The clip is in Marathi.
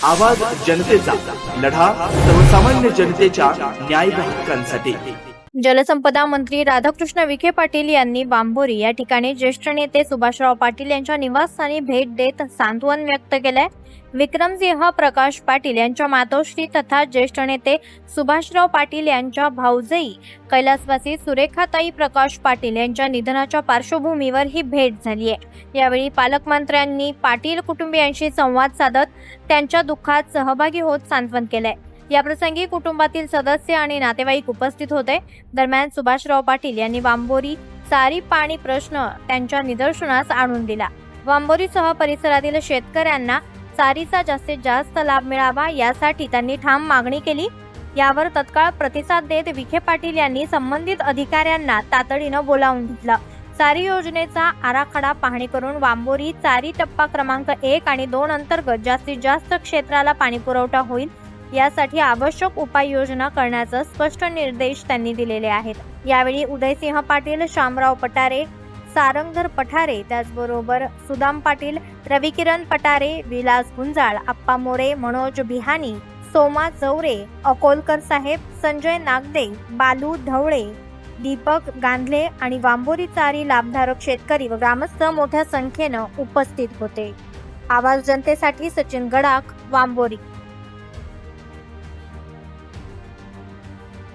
आवाज जनतेचा, लढा सर्वसामान्य जनतेच्या न्याय व हक्कांसाठी। जलसंपदा मंत्री राधाकृष्ण विखे पाटील यांनी बांबोरी या ठिकाणी ज्येष्ठ नेते सुभाषराव पाटील यांच्या निवासस्थानी भेट देत सांत्वन व्यक्त केले। विक्रमसिंह प्रकाश पाटील यांच्या मातोश्री तथा ज्येष्ठ नेते सुभाषराव पाटील यांच्या भाऊजाई कैलासवासी सुरेखाताई प्रकाश पाटील यांच्या निधनाच्या पार्श्वभूमीवर ही भेट झाली आहे। यावेळी पालकमंत्र्यांनी पाटील कुटुंबियांशी संवाद साधत त्यांच्या दुःखात सहभागी होत सांत्वन केले। याप्रसंगी कुटुंबातील सदस्य आणि नातेवाईक उपस्थित होते। दरम्यान सुभाषराव पाटील यांनी बांबोरी चारी पाणी प्रश्न त्यांच्या निदर्शनास आणून दिला। बांबोरीसह परिसरातील शेतकऱ्यांना चारीचा जास्तीत जास्त लाभ मिळावा यासाठी त्यांनी ठाम मागणी केली। यावर तत्काळ प्रतिसाद देत विखे पाटील यांनी संबंधित अधिकाऱ्यांना तातडीनं बोलावून घेतलं। चारी योजनेचा आराखडा पाहणी करून बांबोरी चारी टप्पा क्रमांक 1 आणि 2 अंतर्गत जास्तीत जास्त क्षेत्राला पाणी पुरवठा होईल यासाठी आवश्यक उपाययोजना करण्याचे स्पष्ट निर्देश त्यांनी दिलेले आहेत। यावेळी उदयसिंह पाटील, शामराव पटारे, सारंगधर पठारे, त्याचबरोबर सुदाम पाटील, रविकिरण पटारे, विलास गुंजाळ, आप्पा मोरे, मनोज बिहानी, सोमा जवरे, अकोलकर साहेब, संजय नागदे, बालू ढवळे, दीपक गांधले आणि बांबोरी चारी लाभधारक शेतकरी व ग्रामस्थ मोठ्या संख्येने उपस्थित होते। आवाज जनतेसाठी सचिन गडाख, बांबोरी।